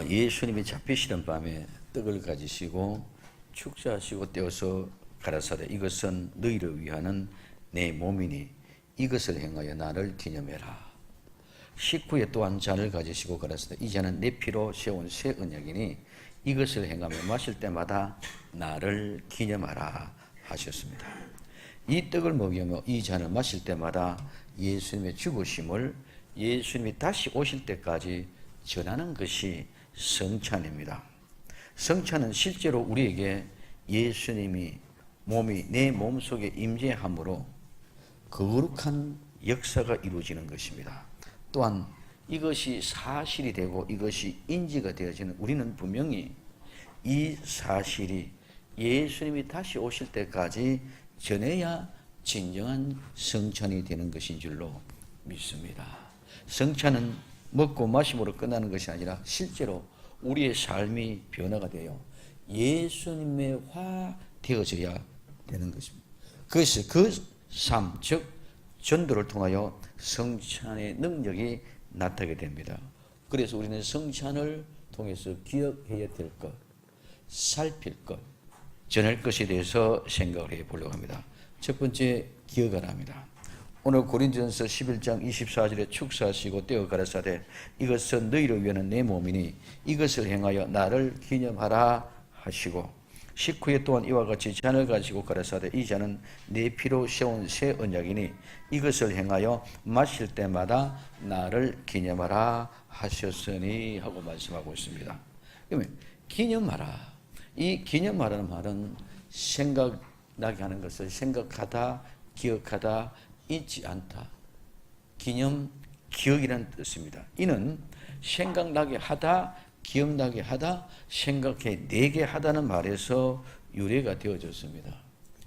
예수님이 잡히시는 밤에 떡을 가지시고 축사하시고 떼어서 가라사대 이것은 너희를 위하는 내 몸이니 이것을 행하여 나를 기념해라. 식후에 또한 잔을 가지시고 가라사대 이 잔은 내 피로 세운 새 언약이니 이것을 행하며 마실 때마다 나를 기념하라 하셨습니다. 이 떡을 먹이며 이 잔을 마실 때마다 예수님의 죽으심을 예수님이 다시 오실 때까지 전하는 것이 성찬입니다. 성찬은 실제로 우리에게 예수님이 몸이 내 몸속에 임재함으로 거룩한 역사가 이루어지는 것입니다. 또한 이것이 사실이 되고 이것이 인지가 되어지는 우리는 분명히 이 사실이 예수님이 다시 오실 때까지 전해야 진정한 성찬이 되는 것인 줄로 믿습니다. 성찬은 먹고 마심으로 끝나는 것이 아니라 실제로 우리의 삶이 변화가 되어 예수님의 화 되어져야 되는 것입니다. 그것이 그 삶, 즉 전도를 통하여 성찬의 능력이 나타나게 됩니다. 그래서 우리는 성찬을 통해서 기억해야 될 것, 살필 것, 전할 것에 대해서 생각을 해보려고 합니다. 첫 번째, 기억하라 합니다. 오늘 고린도전서 11장 24절에 축사하시고 떼어 가라사대 이것은 너희를 위하는 내 몸이니 이것을 행하여 나를 기념하라 하시고 식후에 또한 이와 같이 잔을 가지고 가라사대 이 잔은 내 피로 세운 새 언약이니 이것을 행하여 마실 때마다 나를 기념하라 하셨으니 하고 말씀하고 있습니다. 그러면 기념하라. 이 기념하라는 말은 생각나게 하는 것을 생각하다, 기억하다, 잊지 않다. 기념, 기억이라는 뜻입니다. 이는 생각나게 하다, 기억나게 하다, 생각해내게 하다는 말에서 유래가 되어졌습니다.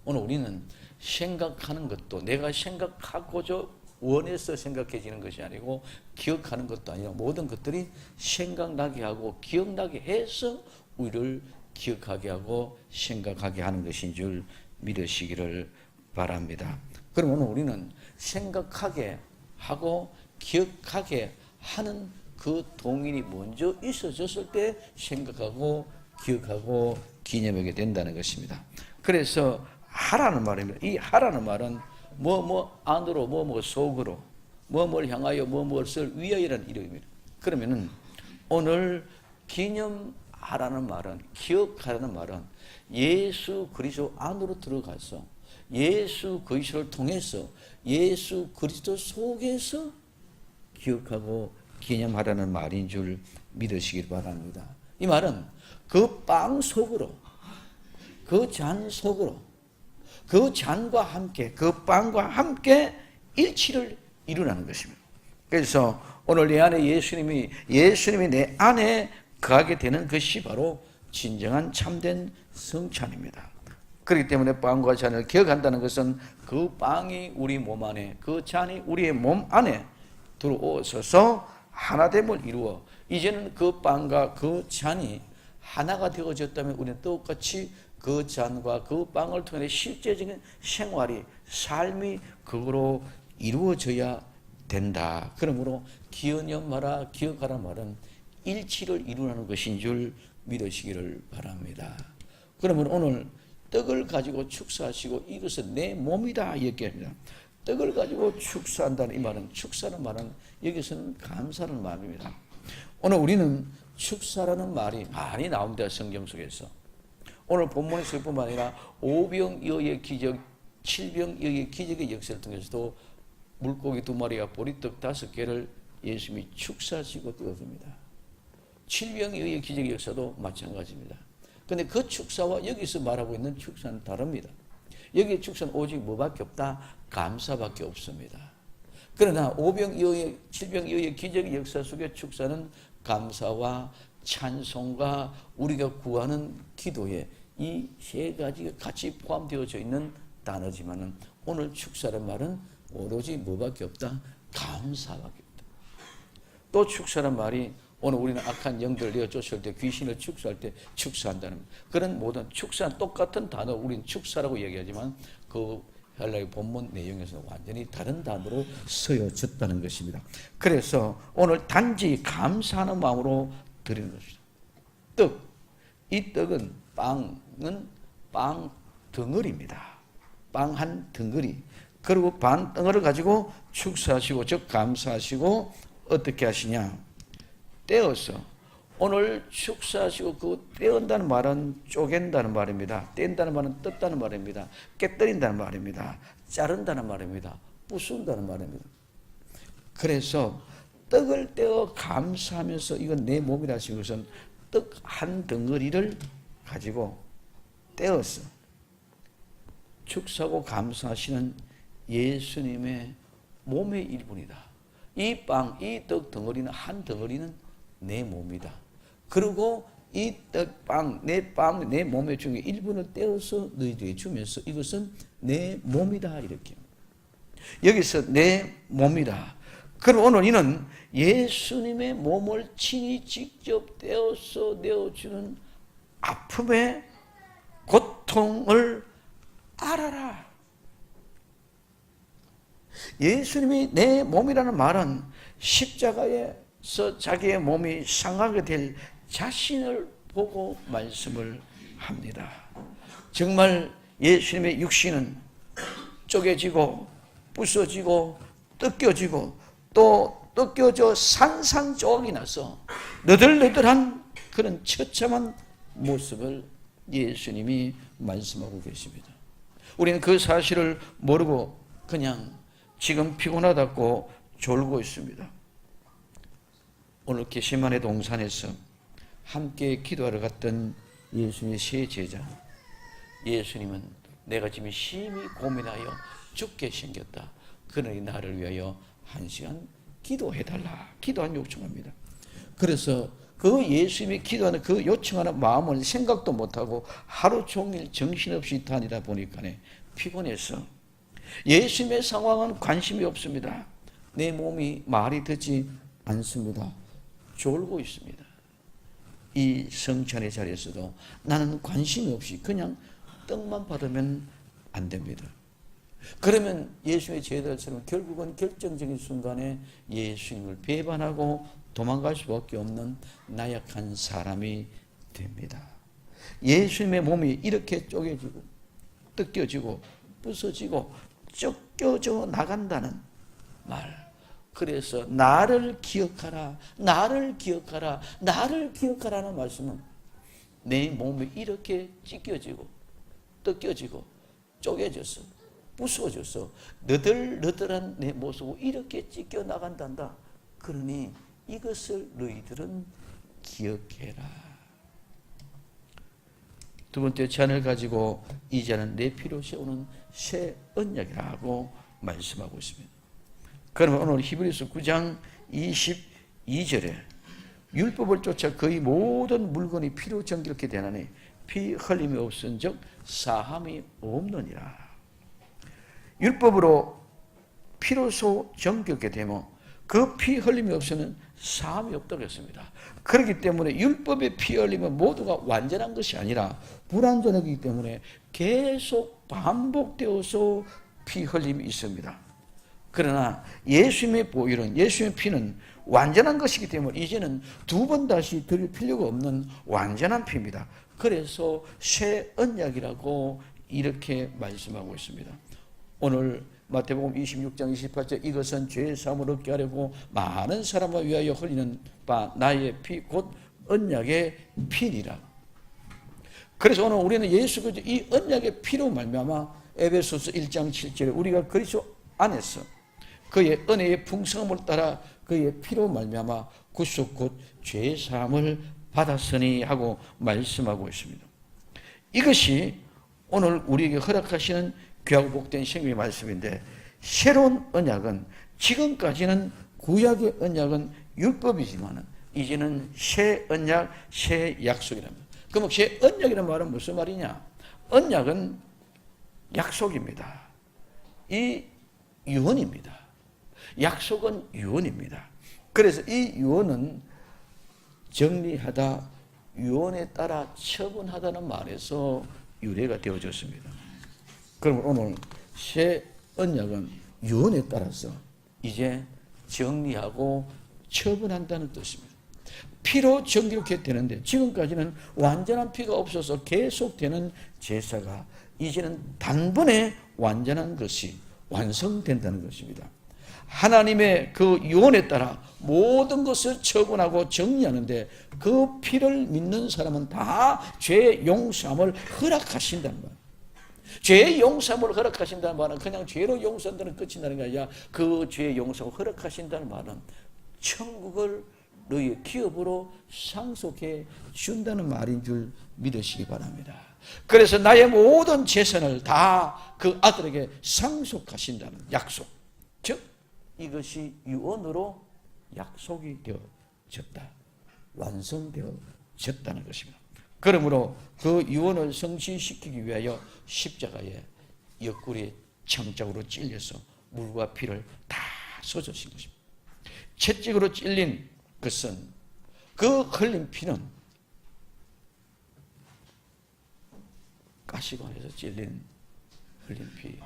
오늘 우리는 생각하는 것도 내가 생각하고자 원해서 생각해지는 것이 아니고 기억하는 것도 아니라 모든 것들이 생각나게 하고 기억나게 해서 우리를 기억하게 하고 생각하게 하는 것인 줄 믿으시기를 바랍니다. 그럼 오늘 우리는 생각하게 하고 기억하게 하는 그 동인이 먼저 있어졌을 때 생각하고 기억하고 기념하게 된다는 것입니다. 그래서 하라는 말입니다. 이 하라는 말은 뭐 안으로 뭐 속으로 뭘 향하여 무엇을 위하여라는 이름입니다. 그러면은 오늘 기념하라는 말은 기억하라는 말은 예수 그리스도 안으로 들어가서 예수 그리스도를 통해서 예수 그리스도 속에서 기억하고 기념하라는 말인 줄 믿으시길 바랍니다. 이 말은 그 빵 속으로 그 잔 속으로 그 잔과 함께 그 빵과 함께 일치를 이루라는 것입니다. 그래서 오늘 내 안에 예수님이 내 안에 거하게 되는 것이 바로 진정한 참된 성찬입니다. 그렇기 때문에 빵과 잔을 기억한다는 것은 그 빵이 우리 몸 안에 그 잔이 우리의 몸 안에 들어오셔서 하나됨을 이루어 이제는 그 빵과 그 잔이 하나가 되어졌다면 우리는 똑같이 그 잔과 그 빵을 통해 실제적인 생활이 삶이 그거로 이루어져야 된다. 그러므로 기념하라 기억하라 말은 일치를 이루는 것인 줄 믿으시기를 바랍니다. 그러면 오늘 떡을 가지고 축사하시고 이것은 내 몸이다 이렇게 합니다. 떡을 가지고 축사한다는 이 말은 축사라는 말은 여기서는 감사라는 말입니다. 오늘 우리는 축사라는 말이 많이 나옵니다. 성경 속에서. 오늘 본문에서 뿐만 아니라 오병이어의 기적, 칠병이어의 기적의 역사를 통해서도 물고기 2마리와 보리떡 5개를 예수님이 축사하시고 띄워줍니다. 칠병이어의 기적의 역사도 마찬가지입니다. 그런데 그 축사와 여기서 말하고 있는 축사는 다릅니다. 여기의 축사는 오직 뭐밖에 없다? 감사밖에 없습니다. 그러나 오병이어의 칠병이어의 기적의 역사 속의 축사는 감사와 찬송과 우리가 구하는 기도에 이 세 가지가 같이 포함되어져 있는 단어지만은 오늘 축사란 말은 오로지 뭐밖에 없다? 감사밖에 없다. 또 축사란 말이 오늘 우리는 악한 영들을 내어 쫓을 때 귀신을 축사할 때 축사한다는 그런 모든 축사는 똑같은 단어 우리는 축사라고 얘기하지만 그 헬라의 본문 내용에서는 완전히 다른 단어로 쓰여졌다는 것입니다. 그래서 오늘 단지 감사하는 마음으로 드리는 것입니다. 떡, 이 떡은 빵은 빵 덩어리입니다. 빵 한 덩어리. 그리고 반 덩어리를 가지고 축사하시고 즉 감사하시고 어떻게 하시냐? 떼어서 오늘 축사하시고 그 떼온다는 말은 쪼갠다는 말입니다. 뗀다는 말은 뜯다는 말입니다. 깨뜨린다는 말입니다. 자른다는 말입니다. 부순다는 말입니다. 그래서 떡을 떼어 감사하면서 이건 내 몸이라 하신 것은 떡 한 덩어리를 가지고 떼어서 축사하고 감사하시는 예수님의 몸의 일부이다. 이 빵, 이 떡 덩어리는 한 덩어리는 내 몸이다. 그리고 이 떡, 빵, 내 몸의 중에 일부는 떼어서 너희들에게 주면서 이것은 내 몸이다. 이렇게. 여기서 내 몸이다. 그럼 오늘 이는 예수님의 몸을 친히 직접 떼어서 내어주는 아픔의 고통을 알아라. 예수님이 내 몸이라는 말은 십자가에서 자기의 몸이 상하게 될 자신을 보고 말씀을 합니다. 정말 예수님의 육신은 쪼개지고 부서지고 뜯겨지고 또 뜯겨져 산산조각이 나서 너덜너덜한 그런 처참한 모습을 예수님이 말씀하고 계십니다. 우리는 그 사실을 모르고 그냥 지금 피곤하다고 졸고 있습니다. 오늘 게시마네 동산에서 함께 기도하러 갔던 예수님의 세 제자, 예수님은 내가 지금 심히 고민하여 죽게 생겼다. 그러니 나를 위하여 1시간 기도해달라. 기도한 요청합니다. 그래서 그 예수님이 기도하는 그 요청하는 마음을 생각도 못하고 하루 종일 정신없이 다니다 보니까 피곤해서 예수님의 상황은 관심이 없습니다. 내 몸이 말이 듣지 않습니다. 졸고 있습니다. 이 성찬의 자리에서도 나는 관심이 없이 그냥 떡만 받으면 안 됩니다. 그러면 예수님의 제자들처럼 결국은 결정적인 순간에 예수님을 배반하고 도망갈 수밖에 없는 나약한 사람이 됩니다. 예수님의 몸이 이렇게 쪼개지고 뜯겨지고 부서지고 쫓겨져 나간다는 말. 그래서 나를 기억하라, 나를 기억하라, 나를 기억하라는 말씀은 내 몸이 이렇게 찢겨지고 뜯겨지고 쪼개져서 부서져서 너덜너덜한 내 모습으로 이렇게 찢겨 나간단다. 그러니 이것을 너희들은 기억해라. 두 번째 잔을 가지고 이 잔은 내 피로 세우는 새 언약이라고 말씀하고 있습니다. 그러면 오늘 히브리서 9장 22절에 율법을 쫓아 거의 모든 물건이 피로 정결케 되나니 피 흘림이 없은즉 사함이 없느니라. 율법으로 피로소 정결케 되면 그 피 흘림이 없으면 사함이 없다고 했습니다. 그렇기 때문에 율법의 피 흘림은 모두가 완전한 것이 아니라 불완전하기 때문에 계속 반복되어서 피 흘림이 있습니다. 그러나 예수님의 보혈은, 예수님의 피는 완전한 것이기 때문에 이제는 두 번 다시 드릴 필요가 없는 완전한 피입니다. 그래서 새 언약이라고 이렇게 말씀하고 있습니다. 오늘 마태복음 26장 28절 이것은 죄 사함을 얻게 하려고 많은 사람을 위하여 흘리는 바 나의 피 곧 언약의 피니라. 그래서 오늘 우리는 예수 그리스도 이 언약의 피로 말미암아 에베소서 1장 7절에 우리가 그리스도 안에서 그의 은혜의 풍성함을 따라 그의 피로 말미암아 구속 곧 죄 사함을 받았으니 하고 말씀하고 있습니다. 이것이 오늘 우리에게 허락하시는 귀하고 복된 생명의 말씀인데, 새로운 언약은, 지금까지는 구약의 언약은 율법이지만 이제는 새 언약, 새 약속이랍니다. 그럼 새 언약이라는 말은 무슨 말이냐? 언약은 약속입니다. 이 유언입니다. 약속은 유언입니다. 그래서 이 유언은 정리하다, 유언에 따라 처분하다는 말에서 유래가 되어졌습니다. 그럼 오늘 새 언약은 유언에 따라서 이제 정리하고 처분한다는 뜻입니다. 피로 정결케 되는데, 지금까지는 완전한 피가 없어서 계속되는 제사가 이제는 단번에 완전한 것이 완성된다는 것입니다. 하나님의 그 유언에 따라 모든 것을 처분하고 정리하는데, 그 피를 믿는 사람은 다 죄 용서함을 허락하신다는 말. 죄의 용서함을 허락하신다는 말은 그냥 죄로 용서한다는 끝이라는 게 아니라, 그 죄의 용서를 허락하신다는 말은 천국을 너희의 기업으로 상속해 준다는 말인 줄 믿으시기 바랍니다. 그래서 나의 모든 재산을 다 그 아들에게 상속하신다는 약속, 즉 이것이 유언으로 약속이 되어졌다, 완성되어졌다는 것입니다. 그러므로 그 유언을 성취시키기 위하여 십자가에 옆구리에 창작으로 찔려서 물과 피를 다 쏟으신 것입니다. 채찍으로 찔린 것은, 그 흘린 피는 가시관에서 찔린 흘린 피,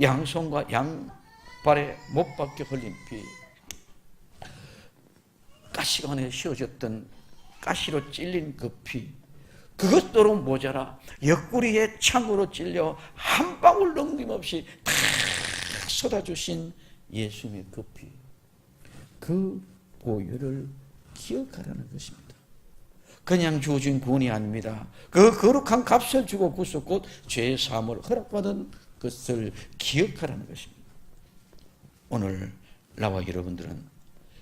양손과 양발에 못 박혀 흘린 피, 가시관에 씌워졌던 가시로 찔린 그 피, 그것도로 모자라 옆구리에 창으로 찔려 한 방울 넘김없이 다 쏟아주신 예수님의 그 피, 그 보혈을 기억하라는 것입니다. 그냥 주어진 구원이 아닙니다. 그 거룩한 값을 주고 구속, 곧 죄의 사함을 허락받은 것을 기억하라는 것입니다. 오늘 나와 여러분들은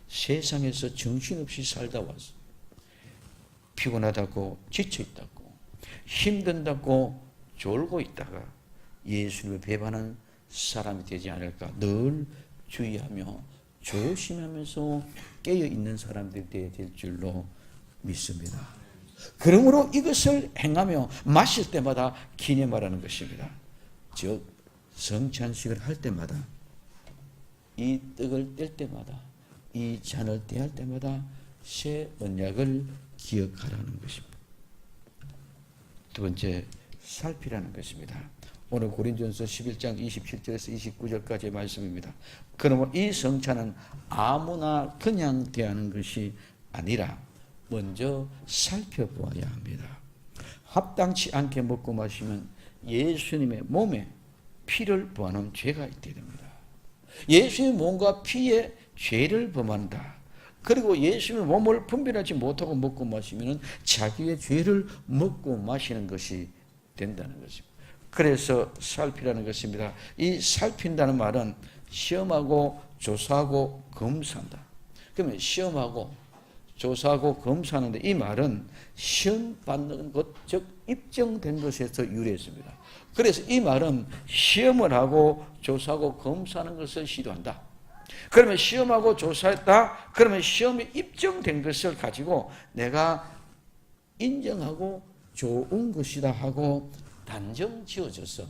세상에서 정신없이 살다 와서 피곤하다고 지쳐있다고 힘든다고 졸고 있다가 예수님을 배반한 사람이 되지 않을까 늘 주의하며 조심하면서 깨어있는 사람들이 되어야 될 줄로 믿습니다. 그러므로 이것을 행하며 마실 때마다 기념하라는 것입니다. 즉 성찬식을 할 때마다, 이 떡을 뗄 때마다, 이 잔을 떼할 때마다 새 언약을 기억하라는 것입니다. 두 번째, 살피라는 것입니다. 오늘 고린도전서 11장 27절에서 29절까지의 말씀입니다. 그러므로 이 성찬은 아무나 그냥 대하는 것이 아니라 먼저 살펴보아야 합니다. 합당치 않게 먹고 마시면 예수님의 몸에 피를 범하는 죄가 있게 됩니다. 예수님의 몸과 피에 죄를 범한다. 그리고 예수님의 몸을 분별하지 못하고 먹고 마시면 자기의 죄를 먹고 마시는 것이 된다는 것입니다. 그래서 살피라는 것입니다. 이 살핀다는 말은 시험하고 조사하고 검사한다. 그러면 시험하고 조사하고 검사하는데, 이 말은 시험 받는 것, 즉 입증된 것에서 유래했습니다. 그래서 이 말은 시험을 하고 조사하고 검사하는 것을 시도한다. 그러면 시험하고 조사했다. 그러면 시험이 입증된 것을 가지고 내가 인정하고 좋은 것이다 하고 단정 지어져서,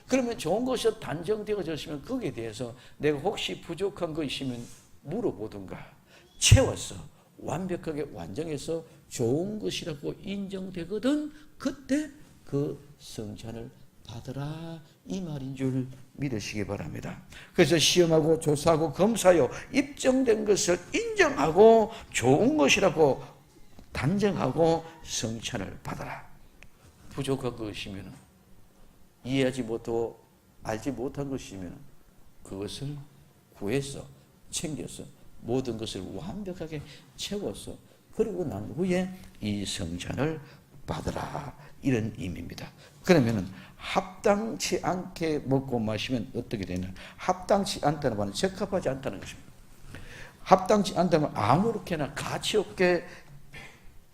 그러면 좋은 것이 단정되어졌으면 거기에 대해서 내가 혹시 부족한 거 있으면 물어보든가 채워서 완벽하게 완성해서 좋은 것이라고 인정되거든, 그때 그 성찬을 받으라, 이 말인 줄 믿으시기 바랍니다. 그래서 시험하고 조사하고 검사하여 입증된 것을 인정하고 좋은 것이라고 단정하고 성찬을 받아라. 부족한 것이면, 이해하지 못하고 알지 못한 것이면 그것을 구해서 챙겨서 모든 것을 완벽하게 채워서 그리고 난 후에 이 성찬을 받으라, 이런 의미입니다. 그러면은 합당치 않게 먹고 마시면 어떻게 되냐? 합당치 않다는 말은 적합하지 않다는 것입니다. 합당치 않다는 말은 아무렇게나 가치 없게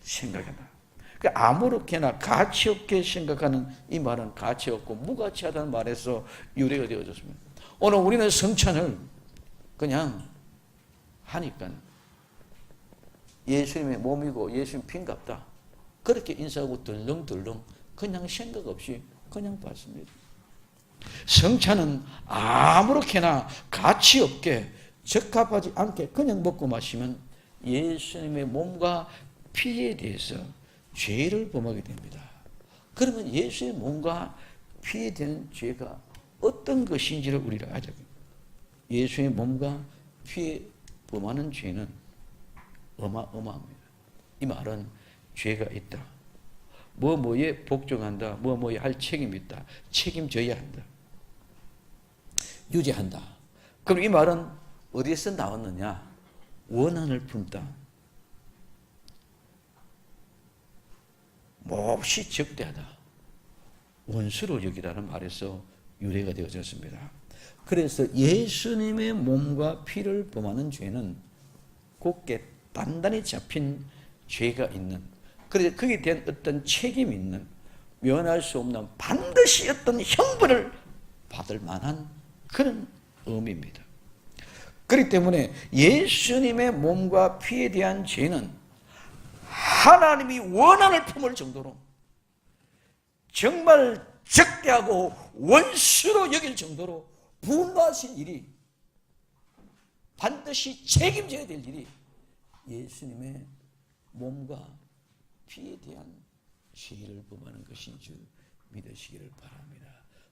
생각한다. 아무렇게나 가치 없게 생각하는 이 말은 가치 없고 무가치하다는 말에서 유래가 되어졌습니다. 오늘 우리는 성찬을 그냥 하니까 예수님의 몸이고 예수님 피인갑다, 그렇게 인사하고 덜렁덜렁 그냥 생각 없이 그냥 받습니다. 성찬은 아무렇게나 가치 없게 적합하지 않게 그냥 먹고 마시면 예수님의 몸과 피에 대해서 죄를 범하게 됩니다. 그러면 예수의 몸과 피에 대한 죄가 어떤 것인지를 우리가 알아야 됩니다. 예수의 몸과 피에 범하는 죄는 어마어마합니다. 이 말은 죄가 있다. 뭐뭐에 복종한다. 뭐뭐에 할 책임이 있다. 책임져야 한다. 유지한다. 그럼 이 말은 어디에서 나왔느냐? 원한을 품다. 몹시 적대하다. 원수로 여기다는 말에서 유래가 되어졌습니다. 그래서 예수님의 몸과 피를 범하는 죄는 곧게 단단히 잡힌 죄가 있는, 그래서 거기에 대한 어떤 책임이 있는, 면할 수 없는 반드시 어떤 형벌을 받을 만한 그런 의미입니다. 그렇기 때문에 예수님의 몸과 피에 대한 죄는 하나님이 원한을 품을 정도로 정말 적대하고 원수로 여길 정도로 분노하신 일이, 반드시 책임져야 될 일이 예수님의 몸과 피에 대한 죄를 범하는 것인 줄 믿으시기를 바랍니다.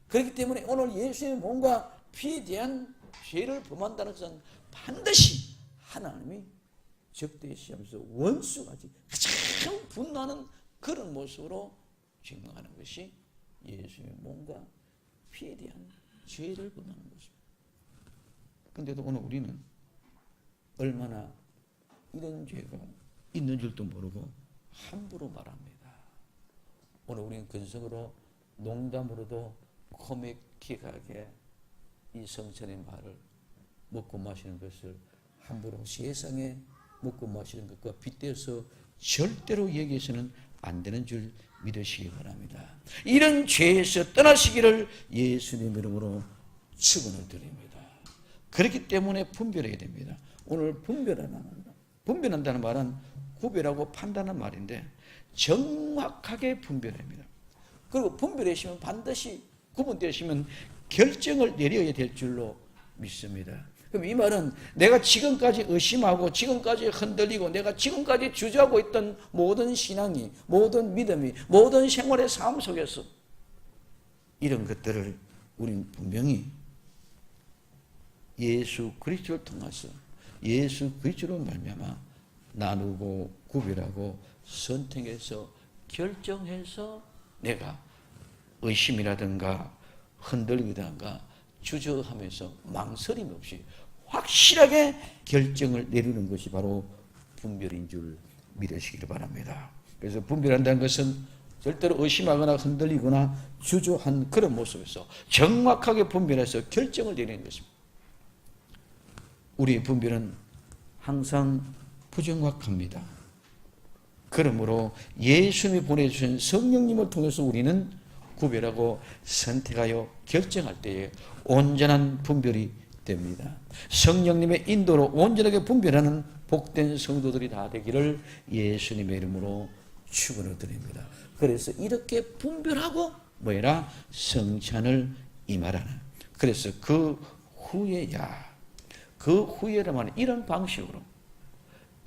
그렇기 때문에 오늘 예수님의 몸과 피에 대한 죄를 범한다는 것은 반드시 하나님이 적대시하면서 원수같이 가장 분노하는 그런 모습으로 증명하는 것이 예수님의 몸과 피에 대한 죄를 범하는 것입니다. 그런데도 오늘 우리는 얼마나 이런 죄가 있는 줄도 모르고 함부로 말합니다. 오늘 우리는 근성으로 농담으로도 코믹하게 이 성찬의 말을 먹고 마시는 것을 함부로 세상에 먹고 마시는 것과 빗대어서 절대로 얘기해서는 안 되는 줄 믿으시기 바랍니다. 이런 죄에서 떠나시기를 예수님 이름으로 축원을 드립니다. 그렇기 때문에 분별해야 됩니다. 오늘 분별한다는 말은 구별하고 판단하는 말인데 정확하게 분별합니다. 그리고 분별하시면 반드시 구분되시면 결정을 내려야 될 줄로 믿습니다. 그럼 이 말은 내가 지금까지 의심하고 지금까지 흔들리고 내가 지금까지 주저하고 있던 모든 신앙이, 모든 믿음이, 모든 생활의 삶 속에서 이런 것들을 우리는 분명히 예수 그리스도를 통해서 예수 그리스도로 말미암아 나누고 구별하고 선택해서 결정해서 내가 의심이라든가 흔들리다든가 주저하면서 망설임 없이 확실하게 결정을 내리는 것이 바로 분별인 줄 믿으시기를 바랍니다. 그래서 분별한다는 것은 절대로 의심하거나 흔들리거나 주저한 그런 모습에서 정확하게 분별해서 결정을 내리는 것입니다. 우리의 분별은 항상 부정확합니다. 그러므로 예수님이 보내주신 성령님을 통해서 우리는 구별하고 선택하여 결정할 때에 온전한 분별이 됩니다. 성령님의 인도로 온전하게 분별하는 복된 성도들이 다 되기를 예수님의 이름으로 축원을 드립니다. 그래서 이렇게 분별하고 뭐해라? 성찬을 임하라는. 그래서 그 후에라면 이런 방식으로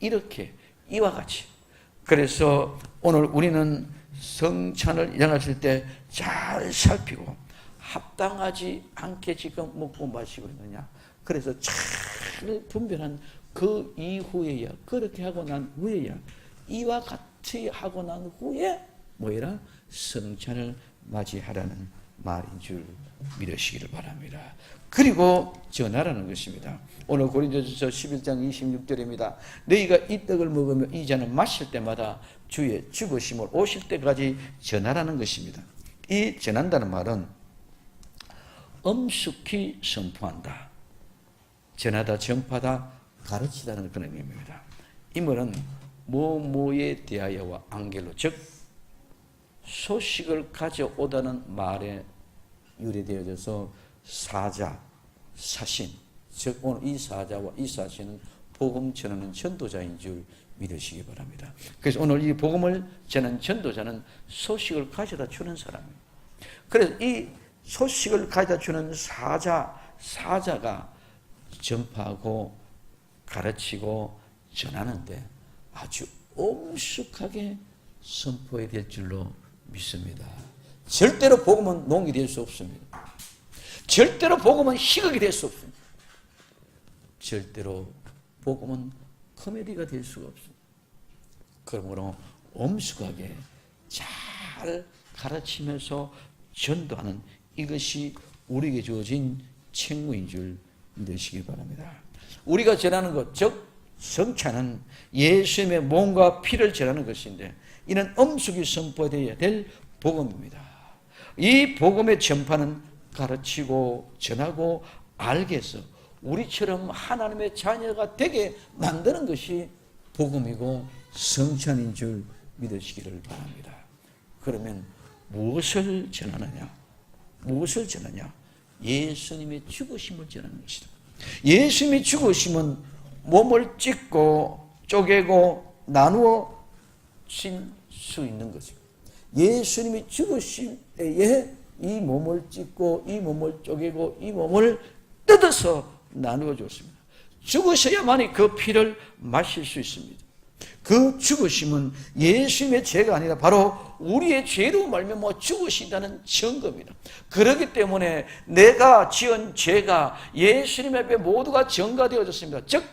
이렇게 이와 같이. 그래서 오늘 우리는 성찬을 일어났을 때 잘 살피고 합당하지 않게 지금 먹고 마시고 있느냐. 그래서 잘 분별한 그 이후에야, 그렇게 하고 난 후에야, 이와 같이 하고 난 후에 뭐라? 성찬을 맞이하라는 말인 줄 믿으시기를 바랍니다. 그리고 전하라는 것입니다. 오늘 고린도전서 11장 26절입니다. 너희가 이 떡을 먹으며 이 잔을 마실 때마다 주의 죽으심을 오실 때까지 전하라는 것입니다. 이 전한다는 말은 엄숙히 선포한다, 전하다, 전파다, 가르치다는 그런 의미입니다. 이 말은 뭐뭐에 대하여와 앙겔로, 즉 소식을 가져오다는 말에 유래되어져서 사자, 사신, 즉 오늘 이 사자와 이 사신은 복음 전하는 전도자인 줄 믿으시기 바랍니다. 그래서 오늘 이 복음을 전하는 전도자는 소식을 가져다 주는 사람입니다. 그래서 이 소식을 가져다 주는 사자가 전파하고 가르치고 전하는데 아주 엄숙하게 선포해야 될 줄로 믿습니다. 절대로 복음은 농이 될 수 없습니다. 절대로 복음은 희극이 될 수 없습니다. 절대로 복음은 코미디가 될 수가 없습니다. 그러므로 엄숙하게 잘 가르치면서 전도하는 이것이 우리에게 주어진 책무인 줄 믿으시기 바랍니다. 우리가 전하는 것, 즉 성찬은 예수님의 몸과 피를 전하는 것인데 이는 엄숙히 선포되어야 될 복음입니다. 이 복음의 전파는 가르치고 전하고 알게 해서 우리처럼 하나님의 자녀가 되게 만드는 것이 복음이고 성찬인 줄 믿으시기를 바랍니다. 그러면 무엇을 전하느냐? 무엇을 전하냐? 예수님의 죽으심을 전하는 것이다. 예수님이 죽으심은 몸을 찢고 쪼개고 나누어 진 수 있는 거죠. 예수님이 죽으실 때에 이 몸을 찢고 이 몸을 쪼개고 이 몸을 뜯어서 나누어 줬습니다. 죽으셔야만이 그 피를 마실 수 있습니다. 그 죽으심은 예수님의 죄가 아니라 바로 우리의 죄로 말미암아 죽으신다는 증거입니다. 그렇기 때문에 내가 지은 죄가 예수님 앞에 모두가 전가되어졌습니다. 즉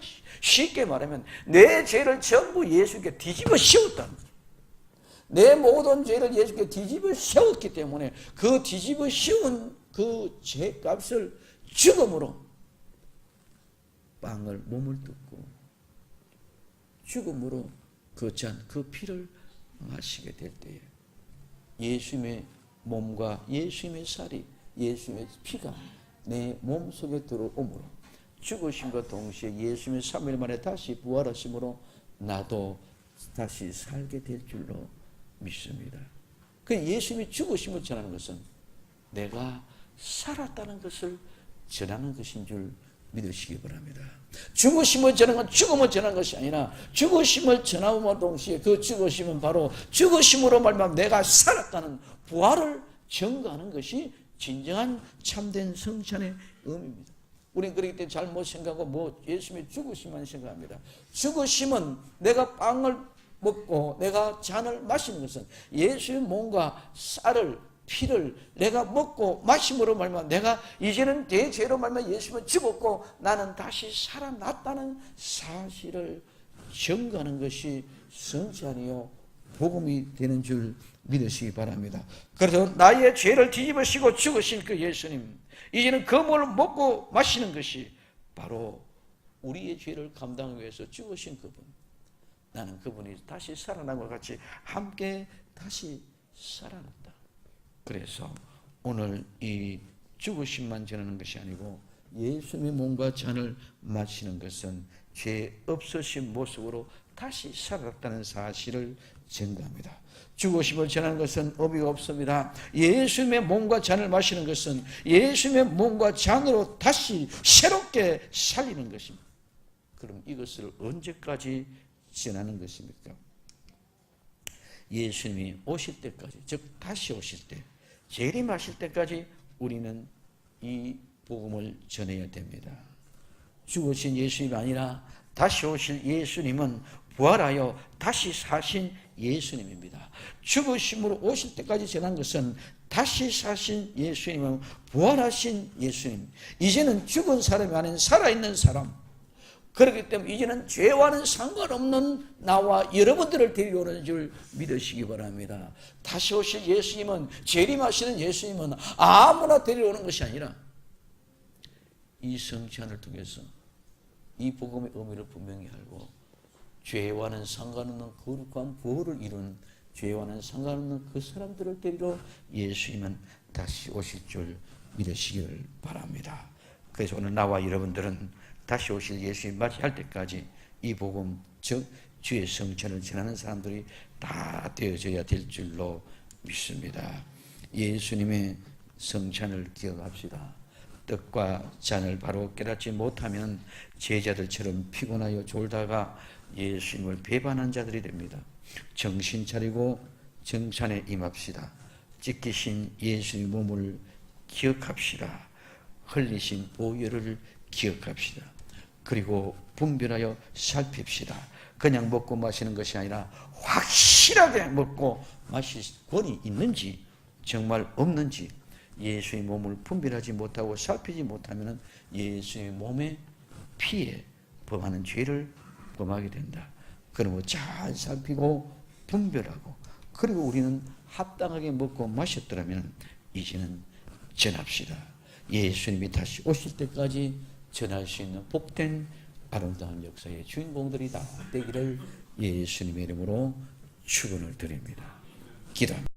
쉽게 말하면 내 죄를 전부 예수님께 뒤집어 씌웠다는 거예요. 내 모든 죄를 예수님께 뒤집어 씌웠기 때문에 그 뒤집어 씌운 그 죄값을 죽음으로 빵을 몸을 뜯고 죽음으로 그 잔, 그 피를 마시게 될 때에 예수님의 몸과 예수님의 살이, 예수님의 피가 내 몸속에 들어오므로 죽으심과 동시에 예수님의 3일 만에 다시 부활하심으로 나도 다시 살게 될 줄로 믿습니다. 그 예수님이 죽으심을 전하는 것은 내가 살았다는 것을 전하는 것인 줄 믿으시기 바랍니다. 죽으심을 전하는 건 죽음을 전하는 것이 아니라 죽으심을 전함과 동시에 그 죽으심은 바로 죽으심으로 말미암아 내가 살았다는 부활을 증거하는 것이 진정한 참된 성찬의 의미입니다. 우리는 그렇기 때문에 잘못 생각하고 예수님의 죽으심만 생각합니다. 죽으심은 내가 빵을 먹고 내가 잔을 마시는 것은 예수의 몸과 쌀을 피를 내가 먹고 마심으로 말미암아 내가 이제는 내 죄로 말미암아 예수님은 죽었고 나는 다시 살아났다는 사실을 증거하는 것이 성찬이요 복음이 되는 줄 믿으시기 바랍니다. 그래서 나의 죄를 뒤집으시고 죽으신 그 예수님, 이제는 그 몸을 먹고 마시는 것이 바로 우리의 죄를 감당하기 위해서 죽으신 그분, 나는 그분이 다시 살아난 것 같이 함께 다시 살아났다. 그래서 오늘 이 죽으심만 전하는 것이 아니고 예수님의 몸과 잔을 마시는 것은 죄 없으신 모습으로 다시 살아났다는 사실을 증거합니다. 죽으심을 전하는 것은 의미가 없습니다. 예수님의 몸과 잔을 마시는 것은 예수님의 몸과 잔으로 다시 새롭게 살리는 것입니다. 그럼 이것을 언제까지 전하는 것입니까? 예수님이 오실 때까지, 즉 다시 오실 때, 재림하실 때까지 우리는 이 복음을 전해야 됩니다. 죽으신 예수님이 아니라 다시 오실 예수님은 부활하여 다시 사신 예수님입니다. 죽으심으로 오실 때까지 전한 것은 다시 사신 예수님은 부활하신 예수님, 이제는 죽은 사람이 아닌 살아있는 사람, 그렇기 때문에 이제는 죄와는 상관없는 나와 여러분들을 데려오는 줄 믿으시기 바랍니다. 다시 오실 예수님은, 재림하시는 예수님은 아무나 데려오는 것이 아니라 이 성찬을 통해서 이 복음의 의미를 분명히 알고 죄와는 상관없는 거룩한 부활을 이룬 죄와는 상관없는 그 사람들을 데리러 예수님은 다시 오실 줄 믿으시기를 바랍니다. 그래서 오늘 나와 여러분들은 다시 오실 예수님 맞이할 때까지 이 복음, 즉 주의 성찬을 전하는 사람들이 다 되어져야 될 줄로 믿습니다. 예수님의 성찬을 기억합시다. 떡과 잔을 바로 깨닫지 못하면 제자들처럼 피곤하여 졸다가 예수님을 배반한 자들이 됩니다. 정신 차리고 정찬에 임합시다. 찢기신 예수님의 몸을 기억합시다. 흘리신 보혈을 기억합시다. 그리고 분별하여 살핍시다. 그냥 먹고 마시는 것이 아니라 확실하게 먹고 마실 권이 있는지 정말 없는지 예수의 몸을 분별하지 못하고 살피지 못하면 예수의 몸의 피에 범하는 죄를 범하게 된다. 그러면 잘 살피고 분별하고, 그리고 우리는 합당하게 먹고 마셨더라면 이제는 전합시다. 예수님이 다시 오실 때까지 전할 수 있는 복된 아름다운 역사의 주인공들이 다 되기를 예수님의 이름으로 축원을 드립니다. 기도합니다.